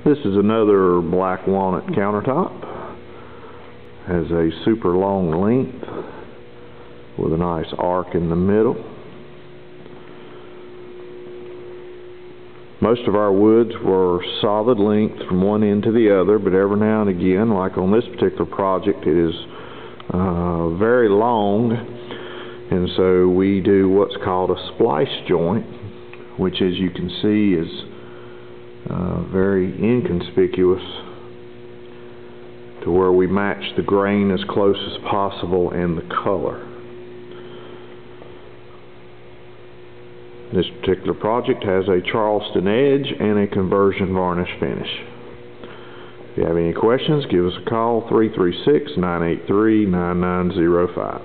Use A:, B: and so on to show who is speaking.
A: This is another black walnut countertop. Has a super long length with a nice arc in the middle. Most of our woods were solid length from one end to the other, but every now and again, like on this particular project, it is very long, and so we do what's called a splice joint, which, as you can see, is very inconspicuous, to where we match the grain as close as possible and the color. This particular project has a Charleston edge and a conversion varnish finish. If you have any questions, give us a call, 336-983-9905.